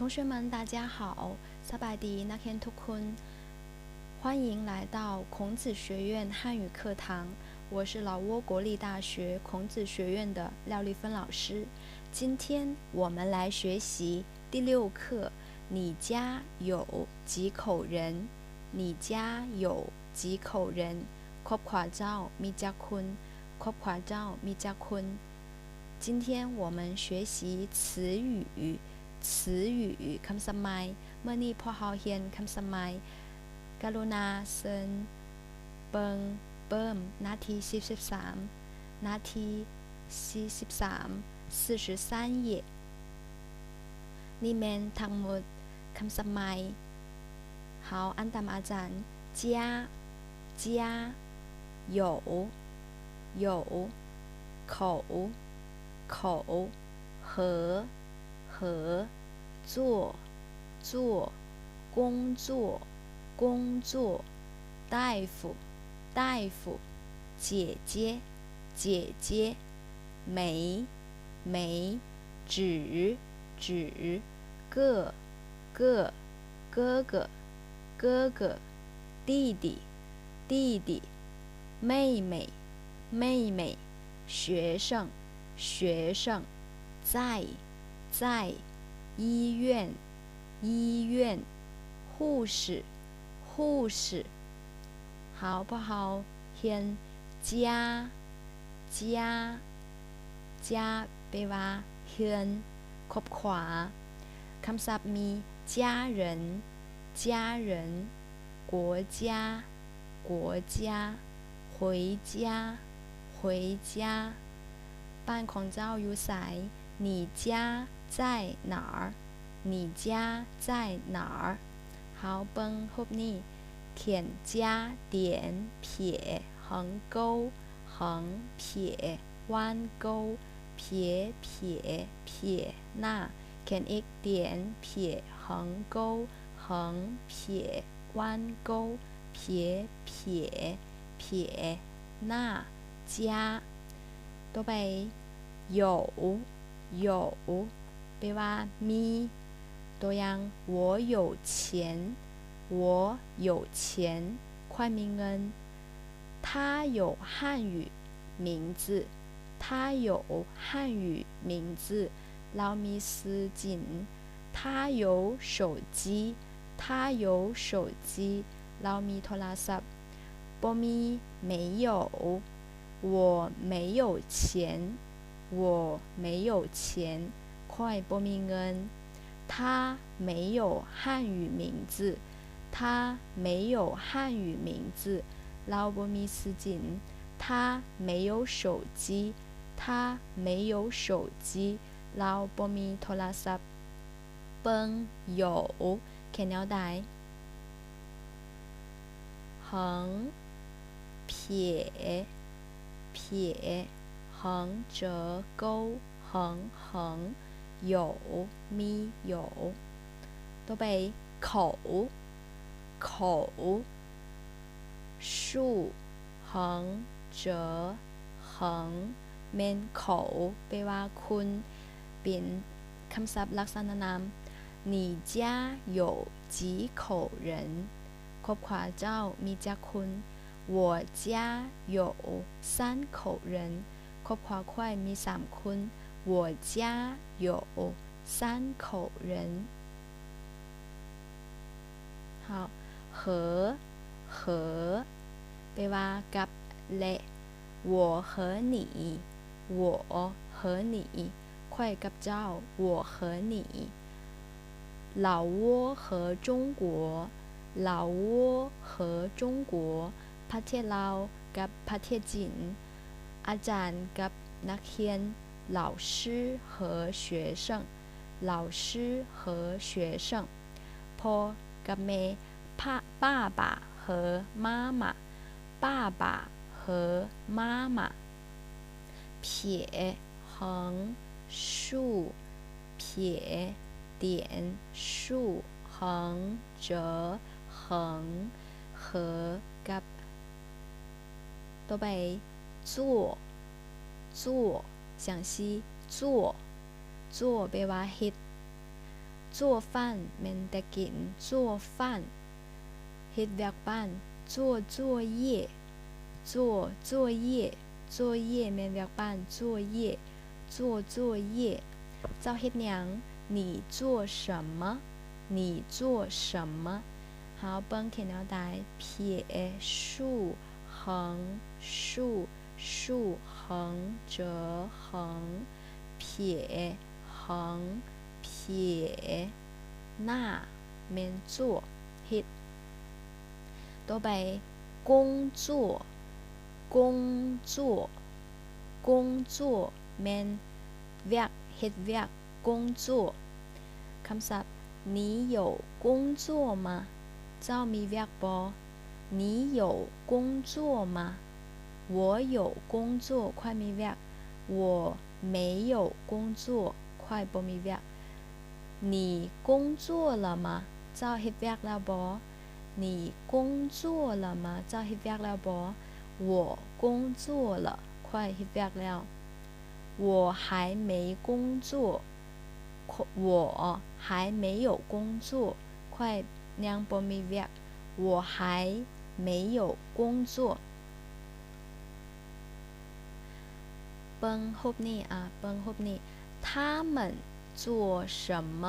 同学们，大家好，สบายดีนักเรียนทุกคน欢迎来到孔子学院汉语课堂。我是老挝国立大学孔子学院的廖丽芬老师。今天我们来学习第6课。你家有几口人？你家有几口人？ครอบครัวเจ้ามีจักคนครอบครัวเจ้ามีจักคน今天我们学习词语คำศัพท์ใหม่เมื่อนี้พอเราเรียนคำศัพท์ใหม่กรุณาเซินเบิงเบิ่มนาที43นาที43页นี่แม่นทั้งหมดคำศัพท์ใหม่เราอ่านตามอาจารย์家有口和做工作大夫姐姐妹指哥哥弟弟妹妹学生在医院护士好不好เรียน家แปลว่าเฮือนครอบครัวคำศัพท์มี家人国家回家บ้านของเจ้าอยู่ไส你家在哪儿你家在哪儿好เบิ่งรูปนี้เขียน家点撇横勾横撇弯勾撇หน้าเขียนอีก点撇横勾横撇弯勾撇หน้า家ต่อไป有แปลว่ามีตัวอย่าง我有钱快มีเงิน他有汉语名字เรามีชื่อจริง他有手机เรามีโทรศัพท์บ่มี没有我没有钱ค่อยบ่มีเงิน他没有汉语名字เราบ่มีชื่อจริง他没有手机เราบ่มีโทรศัพท์เบิ่ง有เขียนแนวใด横撇横折钩横有มี有ต่อไป口竖横折横แม่น口แปลว่าคุณเป็นคำศัพท์ลักษณะนาม你家有几口人ครอบครัวเจ้ามีจักคน我家有3口人ครอบครัวข้อยมี3คน我家有3口人好和แปลว่ากับและ我和你ข้อยกับเจ้า我和你老挝和中国ประเทศลาวกับประเทศจีนอาจารย์กับนักเรียน老师和学生พ่อกับแม่爸爸和妈妈撇横竖撇点竖横折横和กับต่อไป做详细做แปลว่าเฮ็ด做饭เมนแต่กิน做饭เฮ็ดเวียกบ้าน作业作业作业เมนเวียกบ้าน作业作业เจ้าเฮ็ดหยัง你做什么你做什么好เบิ่งเขียนเอาได้撇竖横竖竖横折横撇横撇หน้าเมน做เฮ็ดต่อไป工作工作工作เมนเวียกเฮ็ดเวียก工作คำศัพท์你有工作吗เจ้ามีเวียกบ่你有工作吗我有工作ค่อยมีเวียก我没有工作ค่อยบ่มีเวียก你工作了吗เจ้าเฮ็ดเวียกแล้วบ่你工作了吗เจ้าเฮ็ดเวียกแล้วบ่我工作了ค่อยเฮ็ดเวียกแล้ว我还没工作我还没有工作ค่อยยังบ่มีเวียก我还没有工作เบิ่งรูปนี้เบิ่งรูปนี้他们做什么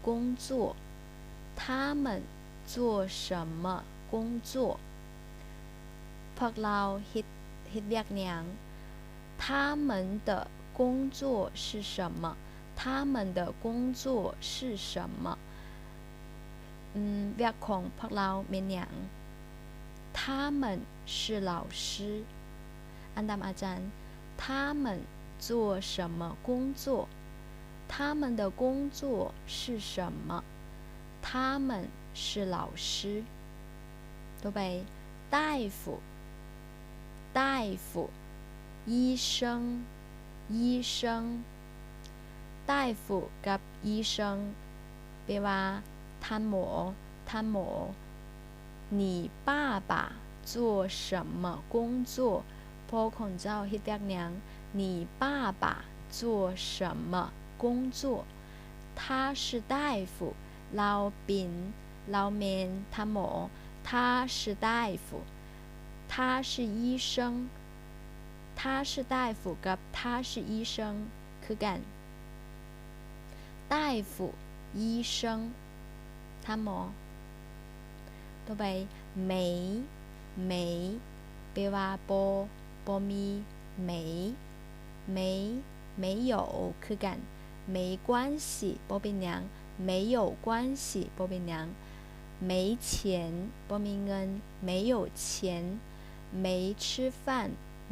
工作他们做什么工作พวกเราเฮ็ดเวียกหยัง他们的工作是什么他们的工作是什么เวียกของพวกเราเป็นหยัง他们是老师อันดำอาจารย์他们做什么工作他们的工作是什么他们是老师ต่อไป大夫大夫醫生醫生大夫กับ醫生แปลว่าท่านหมอท่านหมอ你爸爸做什么工作พ่อของเจ้าเฮ็ดเวียกหยัง你爸爸做什么工作他是大夫เราเป็นเราแม่นท่านหมอ他是大夫他是醫生他是大夫กับ他是醫生คือกัน大夫醫生ท่านหมอต่อไป美美แปลว่าบ่มี美没没有คือกัน没关系บ่เป็นหยัง没有关系บ่เป็นหยัง没钱บ่มีเงิน没有钱没吃饭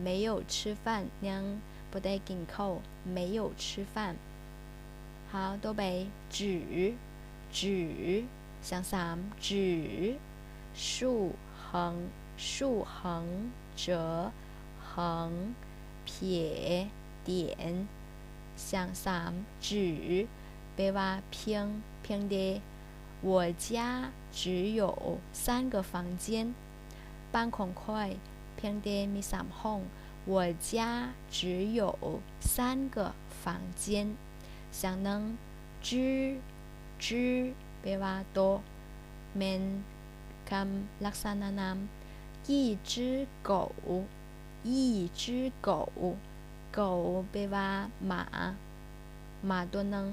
没有吃饭ยังบ่ได้กินข้าว没有吃饭好ต่อไป纸像3纸竖横竖横折横撇点像3纸แปลว่าเพียงเด我家只有3个房间บ้านของค่อยเพียงเดมี3ห้อง我家只有3个房间像นึงจื้อแปลว่าโตแม่นคำลักษณะนาม一只狗一只狗แปลว่าหมาตัวนึง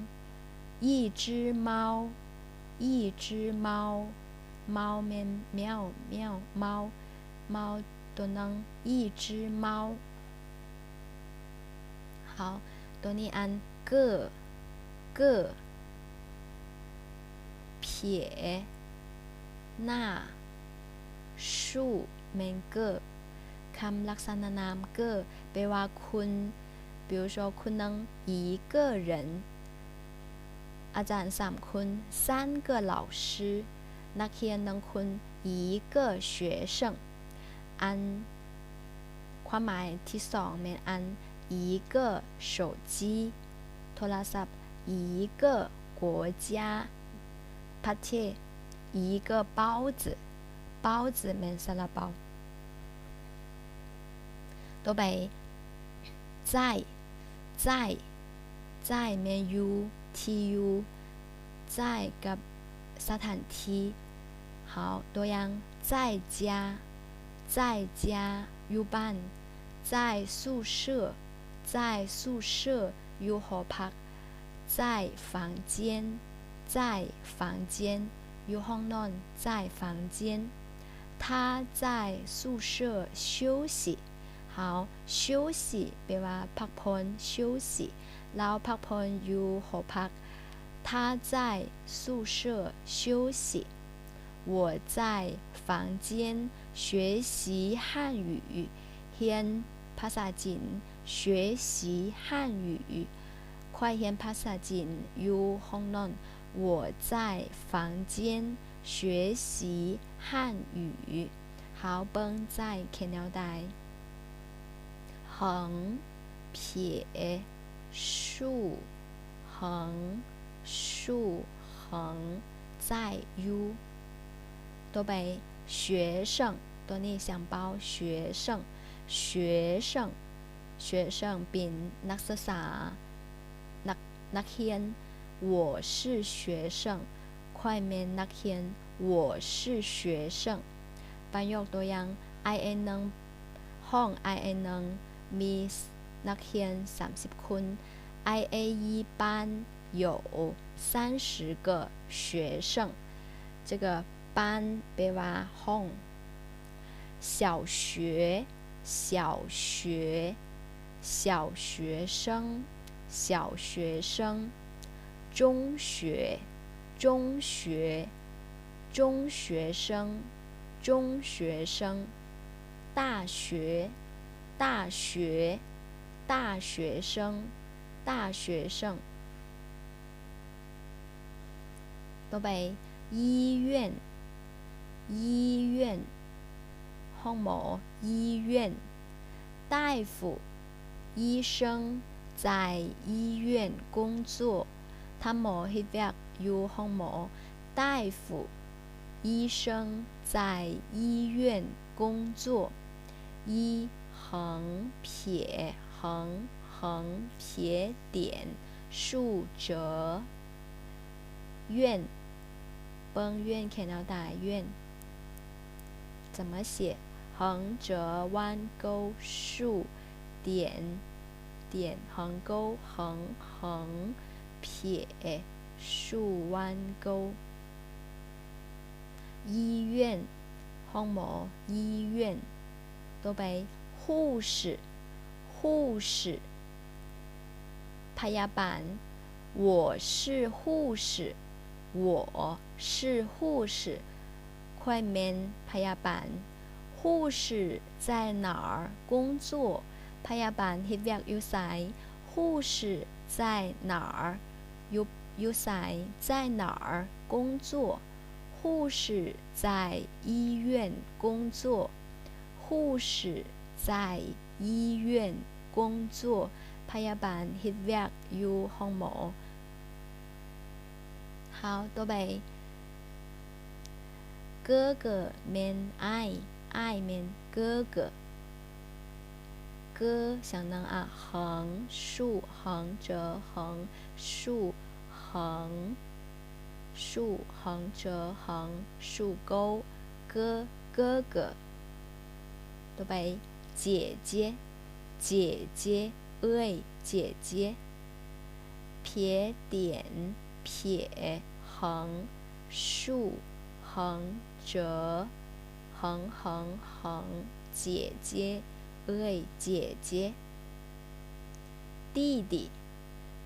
一只猫一只猫แม่นแมวเมาตัวนึง一只猫好ตัวนี้อันเก้อ撇หน้าชูแมนเกอร์คำลักษณะนามเกอร์แปลว่าคุณ比如说คุณ能一个人อาจารย์3คน3个老师นักเรียน1คน一个学生อันความหมายที่2แม่นอัน一个手机โทรศัพท์一个国家ประเทศ一个包子แม่นซาลาเปาต่อไป在แม่น u tu 在กับสถานที่好多样在家在家อยู่บ้าน在宿舍在宿舍อยู่หอพัก在房间在房间อยู่ห้องนอน在房间他在宿舍休息好休息แปลว่าพักผ่อน休息แล้วพักผ่อนอยู่หอพัก他在宿舍休息我在房间学习汉语เรียนภาษาจีน学习汉语快เรียนภาษาจีนอยู่ห้องนอน我在房间学习汉语好เบิ่งใจเขียนแนวใด横撇竖横竖横在อยู่ต่อไป学生ตัวนี้想包学生学生学生เป็นนักศึกษานักเรียน我是学生ค่อยแม่นนักเรียน我是学生ประโยคตัวอย่าง IN ห้อง IN มีนักเรียน30คน IA 班有30个学生这个班แปลว่าห้อง小学小学小学生小学生中学中学中学生中学生大学大学大学生大学生ต่อไป医院医院ห้องหมอ医院大夫医生在医院工作ถ้าหมอเฮ็ดเวียกอยู่ห้องหมอ大夫医生在医院工作一横撇横横撇点竖折院崩院เขียนเอาได้院怎么写横折弯钩竖点点横钩横横撇竖弯钩医院ห้องหมอ医院ต่อไป护士护士พยาบาล我是护士我是护士快เมนพยาบาล护士在哪儿工作พยาบาลเฮ็ดเวียกอยู่ไส护士在哪儿อยู่ไส在哪儿工作护士在医院工作护士在医院工作พยาบาลเฮ็ดเวียกอยู่ห้องหมอ好ต่อไป哥哥เมน爱เมน哥哥哥想能啊横竖横折横竖横竖横折横竖钩哥哥ต่อไป姐姐姐姐姐姐撇点撇横竖横折横横横姐姐姐姐弟弟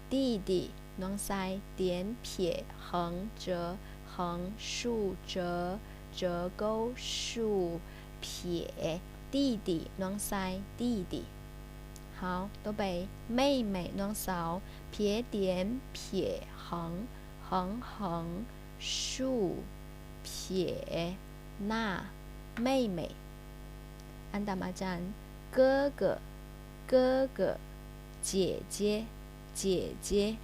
弟弟น้องชาย点撇横折横竖折折钩竖撇弟弟น้องชาย弟弟好ต่อไป妹妹น้องสาว撇点撇横横横竖撇那妹妹安达玛赞哥哥哥哥姐姐姐姐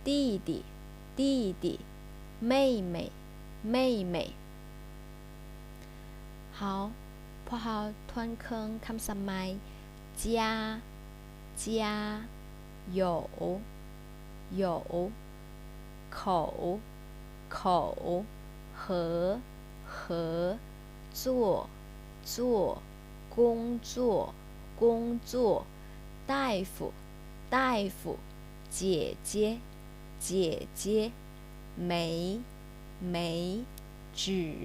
弟弟弟弟妹妹妹妹好พอเราทวนเครื่องคำศัพท์ใหม่家家有口口和做工作大夫姐姐没指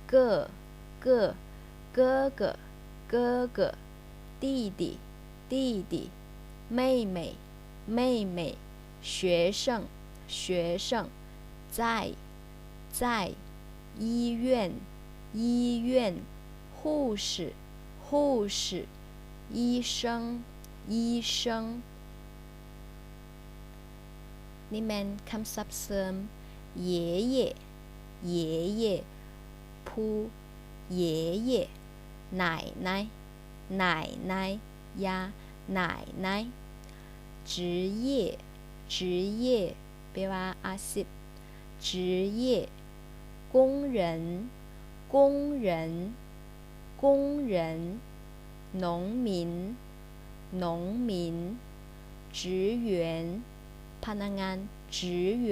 哥哥弟弟妹妹学生在医院护士医生นี่เป็นคำศัพท์เสริม爷爷ผู้爷爷奶奶ย่า奶奶职业แปลว่าอาชีพ职业工人农民职员พนักงาน职员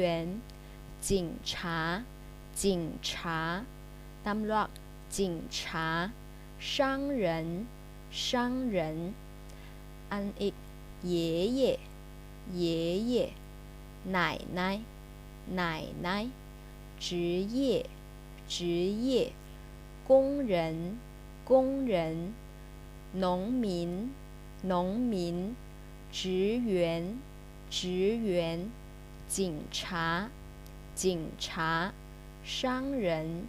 警察ตำรวจ警察商人อันอีก爷爷奶奶职业工人农民职员警察商人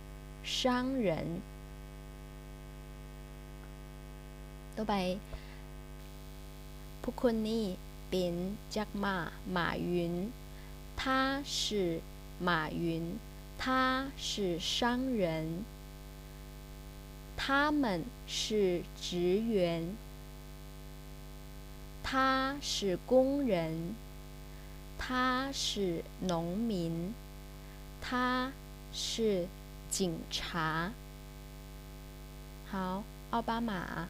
ต่อไปผู้คนนี้เป็นจักร马云他是马云他是商人他们是职员他是工人他是农民他是警察好奥巴马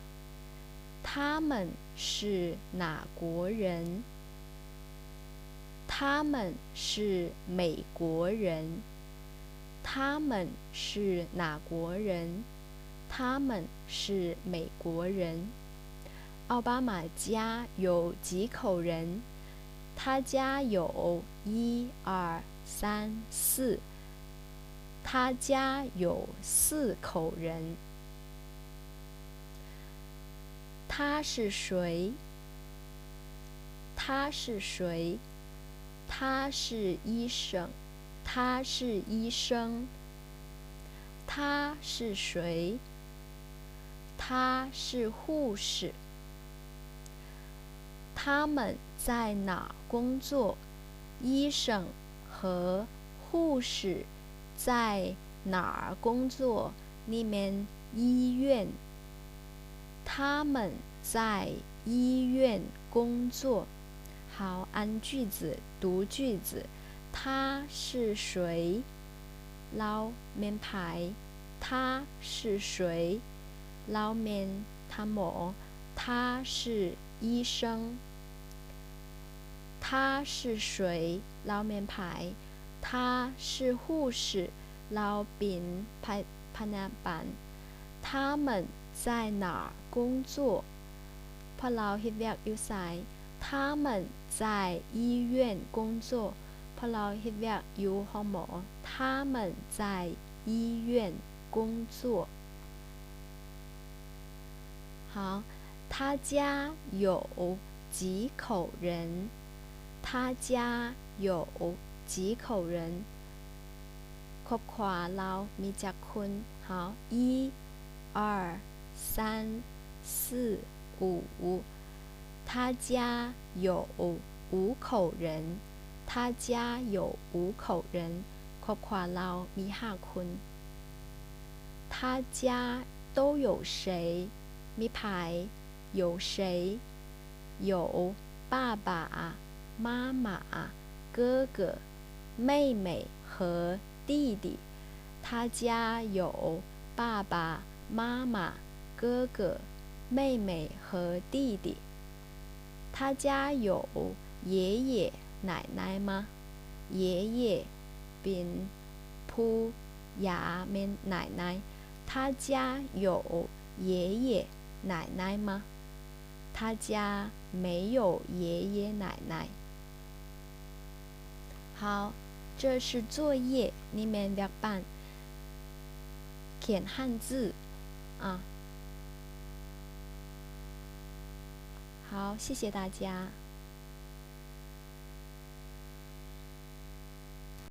他们是哪国人？他们是美国人。他们是哪国人？他们是美国人。奥巴马家有几口人？他家有1、2、3、4。他家有4口人。他是谁？他是谁？他是医生。他是医生。他是谁？他是护士。他们在哪工作？医生和护士在哪儿工作？你们医院。他们在医院工作。好，按句子读句子。他是谁？เราเป็นไผ他是谁？เราเป็น他หมอ他是医生。他是谁？เราเป็นไผ他是护士เราเป็นพยาบาล他们在哪儿工作？เพราะเราเฮ็ดเวียกอยู่ไส他们在医院工作เพราะเราเฮ็ดเวียกอยู่ห้องหมอ他们在医院工作好他家有几口人他家有几口人ครอบครัวเรามีจักคน好1、2、3、4、5他家有5口人他家有5口人ครอบครัวเรามี5คน他家都有谁มีไผ有谁有爸爸妈妈哥哥妹妹和弟弟他家有爸爸妈妈哥哥妹妹和弟弟他家有爷爷奶奶吗爷爷เป็นผู้ย่าเป็น奶奶他家有爷爷奶奶吗他家没有爷爷奶奶好这是作业你们要办เขียน汉字啊好谢谢大家